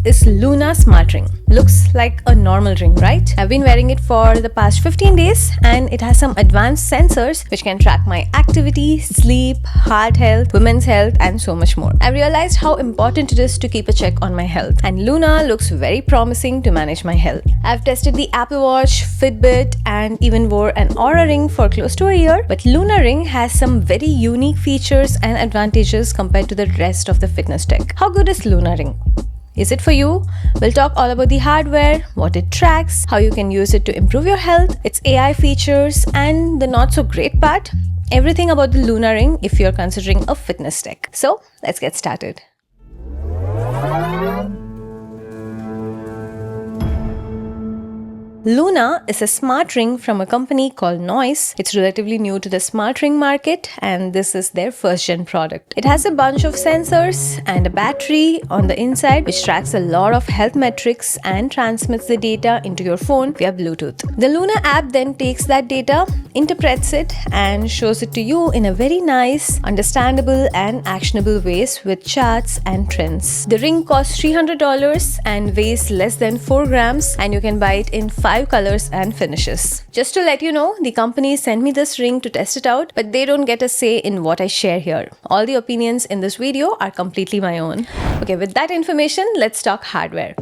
is Luna Smart Ring. Looks like a normal ring, right? I've been wearing it for the past 15 days and it has some advanced sensors which can track my activity, sleep, heart health, women's health and so much more. I realized how important it is to keep a check on my health, and Luna looks very promising to manage my health. I've tested the Apple Watch, Fitbit and even wore an Oura ring for close to a year, but Luna Ring has some very unique features and advantages compared to the rest of the fitness tech. How good is Luna Ring? Is it for you? We'll talk all about the hardware, what it tracks, how you can use it to improve your health, its AI features, and the not so great part, everything about the Luna Ring if you're considering a fitness tech. So let's get started. Luna is a smart ring from a company called Noise. It's relatively new to the smart ring market and this is their first gen product. It has a bunch of sensors and a battery on the inside which tracks a lot of health metrics and transmits the data into your phone via Bluetooth. The Luna app then takes that data, interprets it and shows it to you in a very nice, understandable and actionable ways with charts and trends. The ring costs $300 and weighs less than 4 grams and you can buy it in 5 colors and finishes. Just to let you know, the company sent me this ring to test it out, but they don't get a say in what I share here. All the opinions in this video are completely my own. Okay, with that information, let's talk hardware.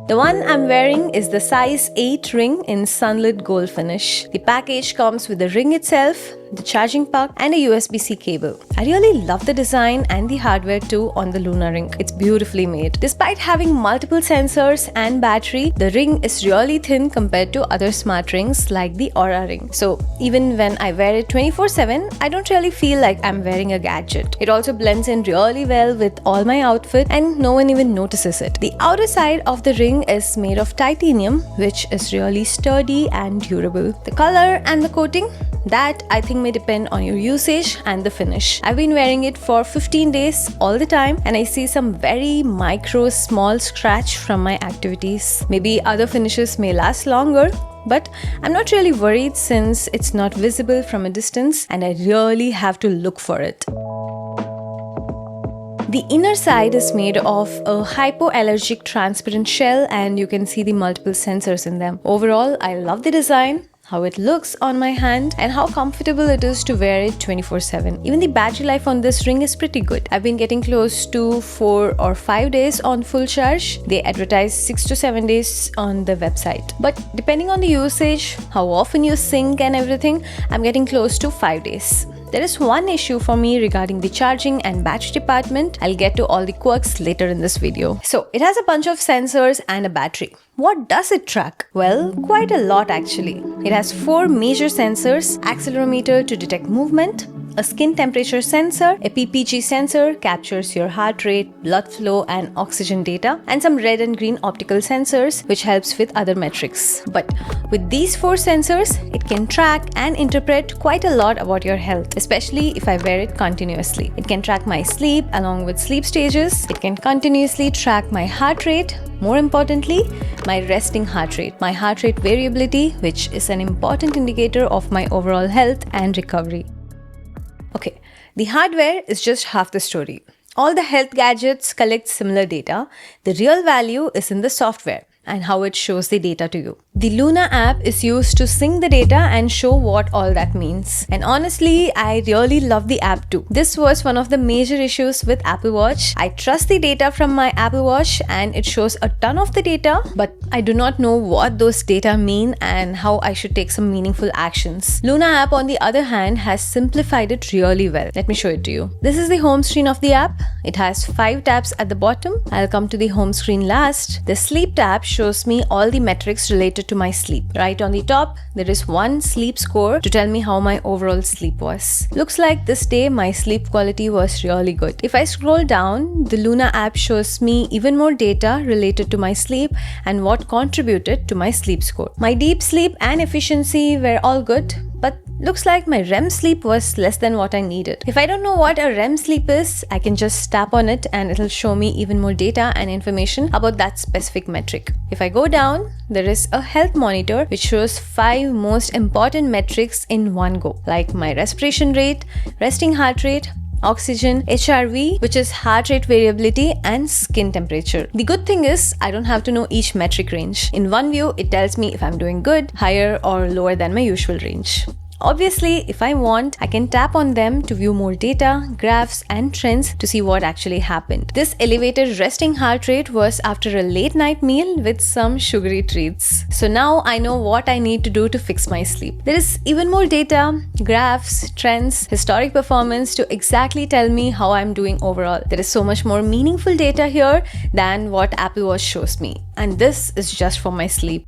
The one I'm wearing is the size 8 ring in sunlit gold finish. The package comes with the ring itself, the charging puck and a USB-C cable. I really love the design and the hardware too on the Luna ring. It's beautifully made. Despite having multiple sensors and battery, the ring is really thin compared to other smart rings like the Oura ring. So even when I wear it 24/7, I don't really feel like I'm wearing a gadget. It also blends in really well with all my outfit and no one even notices it. The outer side of the ring is made of titanium, which is really sturdy and durable. The color and the coating, that I think may depend on your usage and the finish. I've been wearing it for 15 days all the time and I see some very micro small scratch from my activities. Maybe other finishes may last longer, but I'm not really worried since it's not visible from a distance and I really have to look for it. The inner side is made of a hypoallergenic transparent shell and you can see the multiple sensors in them. Overall, I love the design, how it looks on my hand and how comfortable it is to wear it 24/7. Even the battery life on this ring is pretty good. I've been getting close to 4 or 5 days on full charge. They advertise 6 to 7 days on the website. But depending on the usage, how often you sync and everything, I'm getting close to 5 days. There is one issue for me regarding the charging and battery department. I'll get to all the quirks later in this video. So it has a bunch of sensors and a battery. What does it track? Well, quite a lot actually. It has 4 major sensors: accelerometer to detect movement, a skin temperature sensor, a PPG sensor captures your heart rate, blood flow and oxygen data, and some red and green optical sensors which helps with other metrics. But with these 4 sensors, it can track and interpret quite a lot about your health, especially if I wear it continuously. It can track my sleep along with sleep stages. It can continuously track my heart rate. More importantly, my resting heart rate, my heart rate variability, which is an important indicator of my overall health and recovery. Okay, the hardware is just half the story. All the health gadgets collect similar data. The real value is in the software and how it shows the data to you. The Luna app is used to sync the data and show what all that means. And honestly, I really love the app too. This was one of the major issues with Apple Watch. I trust the data from my Apple Watch and it shows a ton of the data, but I do not know what those data mean and how I should take some meaningful actions. Luna app on the other hand has simplified it really well. Let me show it to you. This is the home screen of the app. It has 5 tabs at the bottom. I'll come to the home screen last. The sleep tab shows me all the metrics related to my sleep. Right on the top, there is one sleep score to tell me how my overall sleep was. Looks like this day my sleep quality was really good. If I scroll down, the Luna app shows me even more data related to my sleep and what contributed to my sleep score. My deep sleep and efficiency were all good, but looks like my REM sleep was less than what I needed. If I don't know what a REM sleep is, I can just tap on it and it'll show me even more data and information about that specific metric. If I go down, there is a health monitor which shows 5 most important metrics in one go, like my respiration rate, resting heart rate, oxygen, HRV, which is heart rate variability, and skin temperature. The good thing is I don't have to know each metric range. In one view, it tells me if I'm doing good, higher or lower than my usual range. Obviously, if I want, I can tap on them to view more data, graphs, and trends to see what actually happened. This elevated resting heart rate was after a late night meal with some sugary treats. So now I know what I need to do to fix my sleep. There is even more data, graphs, trends, historic performance to exactly tell me how I'm doing overall. There is so much more meaningful data here than what Apple Watch shows me. And this is just for my sleep.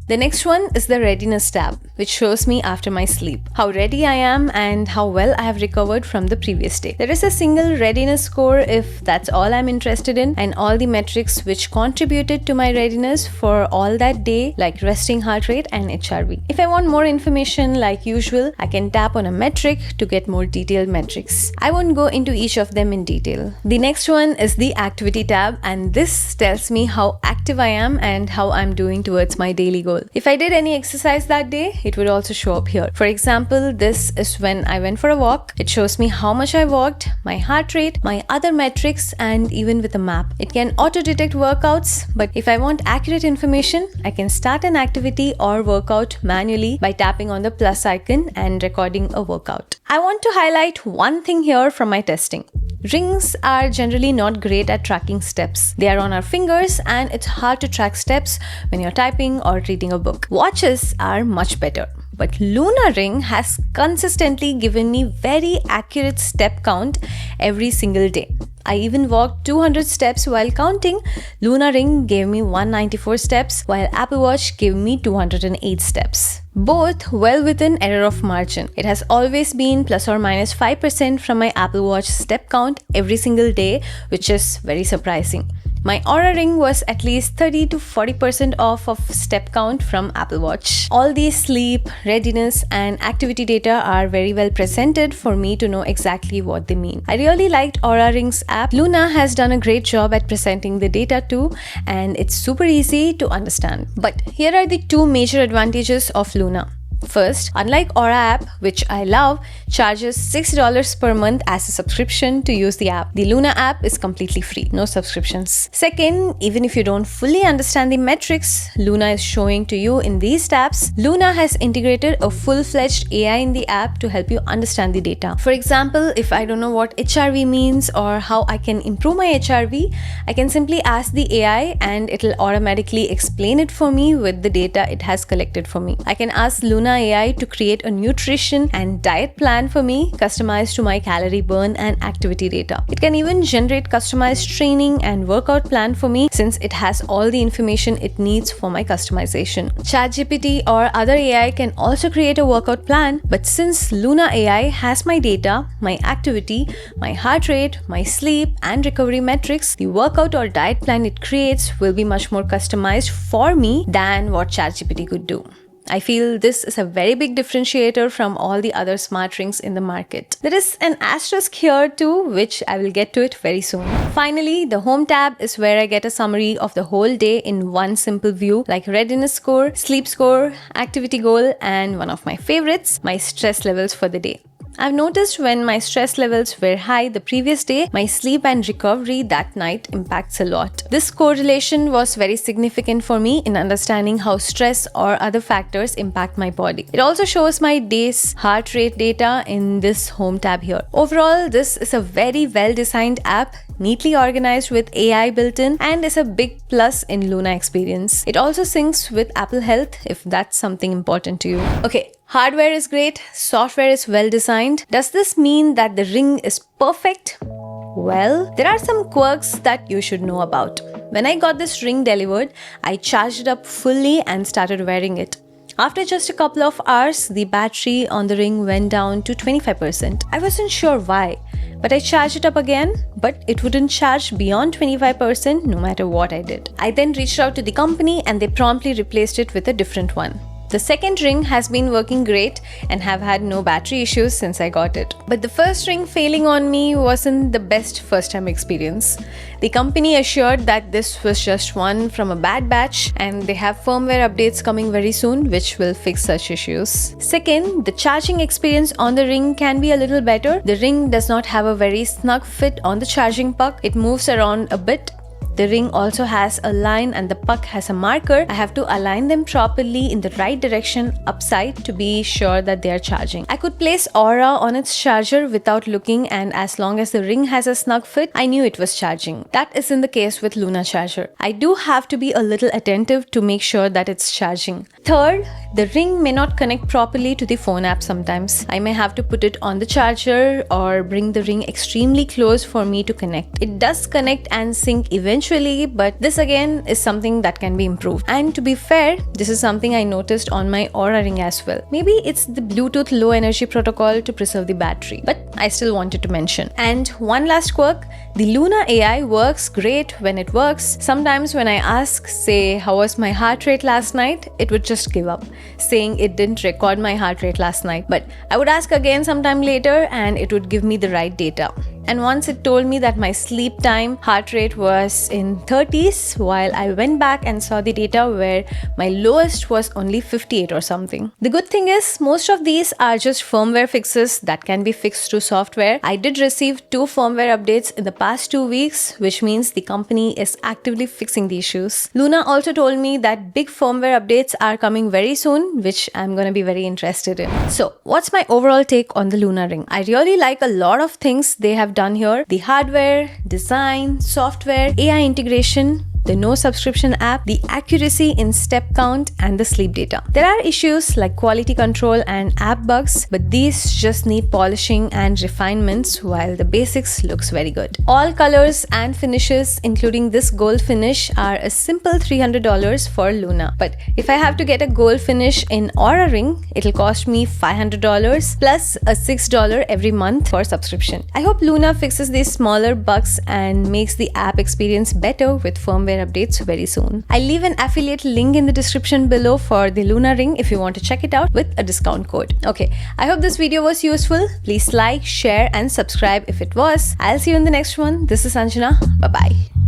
The next one is the readiness tab, which shows me after my sleep how ready I am and how well I have recovered from the previous day. There is a single readiness score if that's all I'm interested in, and all the metrics which contributed to my readiness for all that day, like resting heart rate and HRV. If I want more information, like usual, I can tap on a metric to get more detailed metrics. I won't go into each of them in detail. The next one is the activity tab, and this tells me how active I am and how I'm doing towards my daily goal. If I did any exercise that day, it would also show up here. For example, this is when I went for a walk. It shows me how much I walked, my heart rate, my other metrics, and even with a map. It can auto-detect workouts, but if I want accurate information, I can start an activity or workout manually by tapping on the plus icon and recording a workout. I want to highlight one thing here from my testing. Rings are generally not great at tracking steps. They are on our fingers and it's hard to track steps when you're typing or reading a book. Watches are much better. But Luna Ring has consistently given me very accurate step count every single day. I even walked 200 steps while counting. Luna Ring gave me 194 steps, while Apple Watch gave me 208 steps. Both well within error of margin. It has always been plus or minus 5% from my Apple Watch step count every single day, which is very surprising. My Oura ring was at least 30 to 40% off of step count from Apple Watch. All these sleep, readiness, and activity data are very well presented for me to know exactly what they mean. I really liked Oura Ring's app. Luna has done a great job at presenting the data too, and it's super easy to understand. But here are the two major advantages of Luna. First, unlike Oura app, which I love, charges $6 per month as a subscription to use the app. The Luna app is completely free, no subscriptions. Second, even if you don't fully understand the metrics Luna is showing to you in these tabs, Luna has integrated a full-fledged AI in the app to help you understand the data. For example, if I don't know what HRV means or how I can improve my HRV, I can simply ask the AI and it'll automatically explain it for me with the data it has collected for me. I can ask Luna AI to create a nutrition and diet plan for me, customized to my calorie burn and activity data. It can even generate customized training and workout plan for me since it has all the information it needs for my customization. ChatGPT or other AI can also create a workout plan, but since Luna AI has my data, my activity, my heart rate, my sleep and recovery metrics, the workout or diet plan it creates will be much more customized for me than what ChatGPT could do. I feel this is a very big differentiator from all the other smart rings in the market. There is an asterisk here too, which I will get to it very soon. Finally, the Home tab is where I get a summary of the whole day in one simple view, like readiness score, sleep score, activity goal, and one of my favorites, my stress levels for the day. I've noticed when my stress levels were high the previous day, my sleep and recovery that night impacts a lot. This correlation was very significant for me in understanding how stress or other factors impact my body. It also shows my day's heart rate data in this Home tab here. Overall, this is a very well-designed app, neatly organized with AI built in, and is a big plus in Luna experience. It also syncs with Apple Health if that's something important to you. Okay. Hardware is great, software is well designed. Does this mean that the ring is perfect? Well, there are some quirks that you should know about. When I got this ring delivered, I charged it up fully and started wearing it. After just a couple of hours, the battery on the ring went down to 25%. I wasn't sure why, but I charged it up again, but it wouldn't charge beyond 25% no matter what I did. I then reached out to the company and they promptly replaced it with a different one. The second ring has been working great and have had no battery issues since I got it. But the first ring failing on me wasn't the best first time experience. The company assured that this was just one from a bad batch and they have firmware updates coming very soon which will fix such issues. Second, the charging experience on the ring can be a little better. The ring does not have a very snug fit on the charging puck. It moves around a bit. The ring also has a line and the puck has a marker. I have to align them properly in the right direction upside to be sure that they are charging. I could place Oura on its charger without looking, and as long as the ring has a snug fit, I knew it was charging. That isn't the case with Luna charger. I do have to be a little attentive to make sure that it's charging. Third, the ring may not connect properly to the phone app sometimes. I may have to put it on the charger or bring the ring extremely close for me to connect. It does connect and sync eventually, but this again is something that can be improved. And to be fair, this is something I noticed on my Oura ring as well. Maybe it's the Bluetooth low energy protocol to preserve the battery, but I still wanted to mention. And one last quirk, the Luna AI works great when it works. Sometimes when I ask, say, how was my heart rate last night, it would just give up, saying it didn't record my heart rate last night. But I would ask again sometime later and it would give me the right data. And once it told me that my sleep time heart rate was in 30s, while I went back and saw the data where my lowest was only 58 or something. The good thing is, most of these are just firmware fixes that can be fixed through software. I did receive 2 firmware updates in the past 2 weeks, which means the company is actively fixing the issues. Luna also told me that big firmware updates are coming very soon, which I'm gonna be very interested in. So, what's my overall take on the Luna ring? I really like a lot of things they have done here. The hardware, design, software, AI integration, the no subscription app, the accuracy in step count, and the sleep data. There are issues like quality control and app bugs, but these just need polishing and refinements, while the basics looks very good. All colors and finishes, including this gold finish, are a simple $300 for Luna. But if I have to get a gold finish in Oura ring, it'll cost me $500 plus a $6 every month for subscription. I hope Luna fixes these smaller bugs and makes the app experience better with firmware updates very soon. I'll leave an affiliate link in the description below for the Luna ring if you want to check it out with a discount code. Okay, I hope this video was useful. Please like, share and subscribe if it was. I'll see you in the next one. This is Anjana. Bye-bye.